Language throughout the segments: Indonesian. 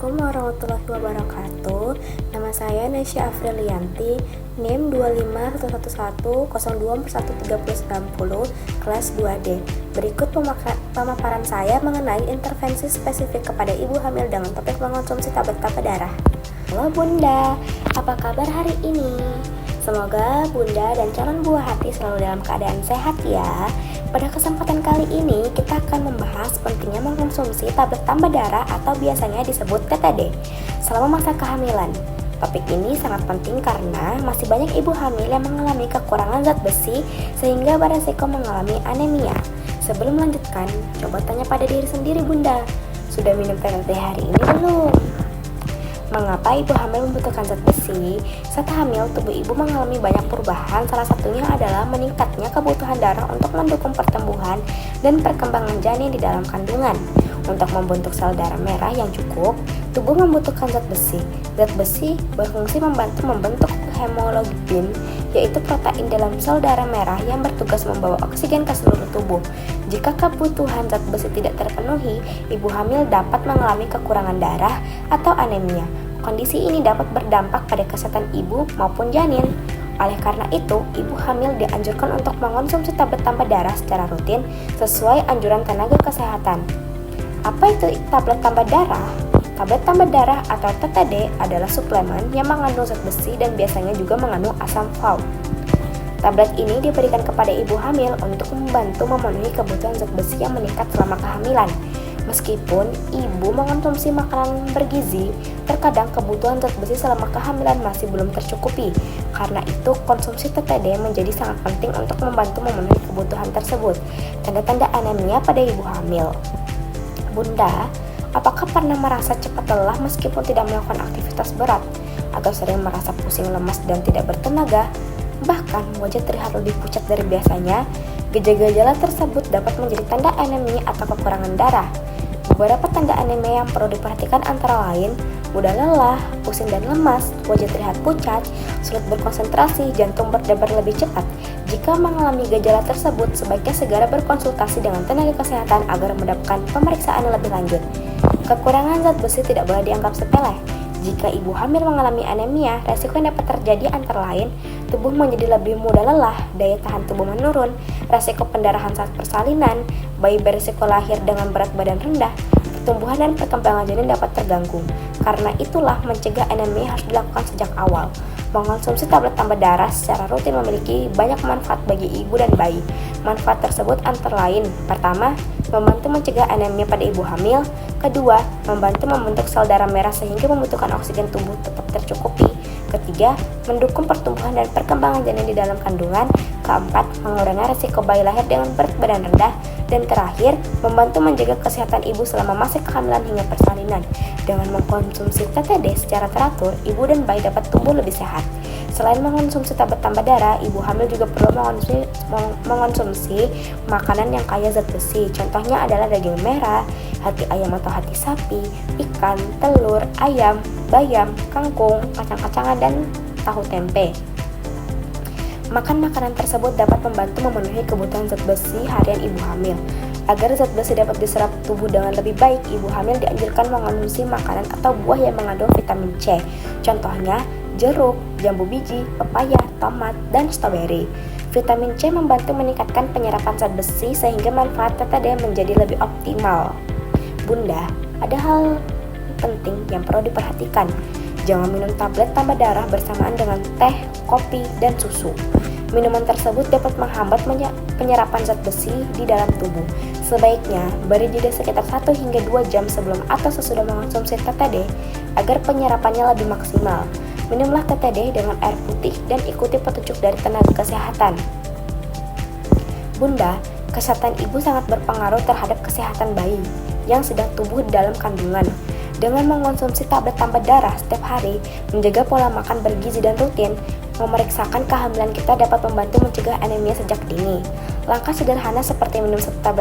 Assalamualaikum warahmatullahi wabarakatuh. Nama saya Nesya Afrilianti, NIM 2511102413090, kelas 2D. Berikut pemaparan saya mengenai intervensi spesifik kepada ibu hamil dengan topik mengonsumsi tablet-tablet darah. Halo Bunda, apa kabar hari ini? Semoga Bunda dan calon buah hati selalu dalam keadaan sehat ya. Pada kesempatan kali ini kita akan membahas pentingnya mengkonsumsi tablet tambah darah atau biasanya disebut TTD selama masa kehamilan. Topik ini sangat penting karena masih banyak ibu hamil yang mengalami kekurangan zat besi sehingga beresiko mengalami anemia. Sebelum melanjutkan, coba tanya pada diri sendiri Bunda, sudah minum TTD hari ini belum? Mengapa ibu hamil membutuhkan zat besi? Saat hamil, tubuh ibu mengalami banyak perubahan, salah satunya adalah meningkatnya kebutuhan darah untuk mendukung pertumbuhan dan perkembangan janin di dalam kandungan. Untuk membentuk sel darah merah yang cukup, tubuh membutuhkan zat besi. Zat besi berfungsi membantu membentuk hemoglobin, yaitu protein dalam sel darah merah yang bertugas membawa oksigen ke seluruh tubuh. Jika kebutuhan zat besi tidak terpenuhi, ibu hamil dapat mengalami kekurangan darah atau anemia. Kondisi ini dapat berdampak pada kesehatan ibu maupun janin. Oleh karena itu, ibu hamil dianjurkan untuk mengonsumsi tablet tambah darah secara rutin sesuai anjuran tenaga kesehatan. Apa itu tablet tambah darah? Tablet tambah darah atau TTD adalah suplemen yang mengandung zat besi dan biasanya juga mengandung asam folat. Tablet ini diberikan kepada ibu hamil untuk membantu memenuhi kebutuhan zat besi yang meningkat selama kehamilan. Meskipun ibu mengonsumsi makanan bergizi, terkadang kebutuhan zat besi selama kehamilan masih belum tercukupi. Karena itu, konsumsi TTD menjadi sangat penting untuk membantu memenuhi kebutuhan tersebut. Tanda-tanda anemia pada ibu hamil. Bunda, apakah pernah merasa cepat lelah meskipun tidak melakukan aktivitas berat? Atau sering merasa pusing, lemas, dan tidak bertenaga? Bahkan wajah terlihat lebih pucat dari biasanya? Gejala-gejala tersebut dapat menjadi tanda anemia atau kekurangan darah. Beberapa tanda anemia yang perlu diperhatikan antara lain mudah lelah, pusing dan lemas, wajah terlihat pucat, sulit berkonsentrasi, jantung berdebar lebih cepat. Jika mengalami gejala tersebut, sebaiknya segera berkonsultasi dengan tenaga kesehatan agar mendapatkan pemeriksaan lebih lanjut. Kekurangan zat besi tidak boleh dianggap sepele. Jika ibu hamil mengalami anemia, resiko yang dapat terjadi antara lain tubuh menjadi lebih mudah lelah, daya tahan tubuh menurun, resiko pendarahan saat persalinan, bayi berisiko lahir dengan berat badan rendah, pertumbuhan dan perkembangan janin dapat terganggu. Karena itulah mencegah anemia harus dilakukan sejak awal. Mengonsumsi tablet tambah darah secara rutin memiliki banyak manfaat bagi ibu dan bayi. Manfaat tersebut antara lain: pertama, membantu mencegah anemia pada ibu hamil. Kedua, membantu membentuk sel darah merah sehingga membutuhkan oksigen tubuh tetap tercukupi. Ketiga, mendukung pertumbuhan dan perkembangan janin di dalam kandungan. Keempat, mengurangi risiko bayi lahir dengan berat badan rendah. Dan terakhir, membantu menjaga kesehatan ibu selama masa kehamilan hingga persalinan. Dengan mengkonsumsi TTD secara teratur, ibu dan bayi dapat tumbuh lebih sehat. Selain mengonsumsi tablet tambah darah, ibu hamil juga perlu mengonsumsi makanan yang kaya zat besi. Contohnya adalah daging merah, hati ayam atau hati sapi, ikan, telur, ayam, bayam, kangkung, kacang-kacangan, dan tahu tempe. Makan makanan tersebut dapat membantu memenuhi kebutuhan zat besi harian ibu hamil. Agar zat besi dapat diserap tubuh dengan lebih baik, ibu hamil dianjurkan mengonsumsi makanan atau buah yang mengandung vitamin C. Contohnya, jeruk, jambu biji, pepaya, tomat, dan stroberi. Vitamin C membantu meningkatkan penyerapan zat besi sehingga manfaat TTD menjadi lebih optimal. Bunda, ada hal penting yang perlu diperhatikan. Jangan minum tablet tambah darah bersamaan dengan teh, kopi, dan susu. Minuman tersebut dapat menghambat penyerapan zat besi di dalam tubuh. Sebaiknya beri jeda sekitar 1 hingga 2 jam sebelum atau sesudah mengonsumsi TTD agar penyerapannya lebih maksimal. Minumlah TTD dengan air putih dan ikuti petunjuk dari tenaga kesehatan. Bunda, kesehatan ibu sangat berpengaruh terhadap kesehatan bayi yang sedang tumbuh di dalam kandungan. Dengan mengonsumsi tablet tambah darah setiap hari, menjaga pola makan bergizi dan rutin, memeriksakan kehamilan kita dapat membantu mencegah anemia sejak dini. Langkah sederhana seperti minum satu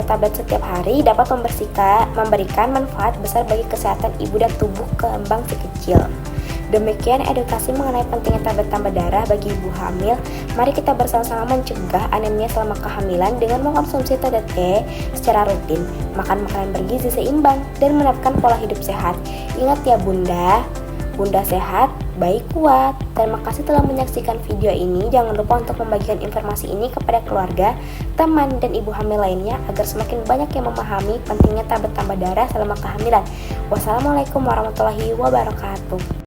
tablet setiap hari dapat memberikan manfaat besar bagi kesehatan ibu dan tubuh kembang si kecil. Demikian edukasi mengenai pentingnya tablet tambah darah bagi ibu hamil. Mari kita bersama-sama mencegah anemia selama kehamilan dengan mengkonsumsi TDT secara rutin, makan makanan bergizi seimbang, dan menerapkan pola hidup sehat. Ingat ya Bunda, Bunda sehat, bayi kuat. Terima kasih telah menyaksikan video ini. Jangan lupa untuk membagikan informasi ini kepada keluarga, teman, dan ibu hamil lainnya agar semakin banyak yang memahami pentingnya tablet tambah darah selama kehamilan. Wassalamualaikum warahmatullahi wabarakatuh.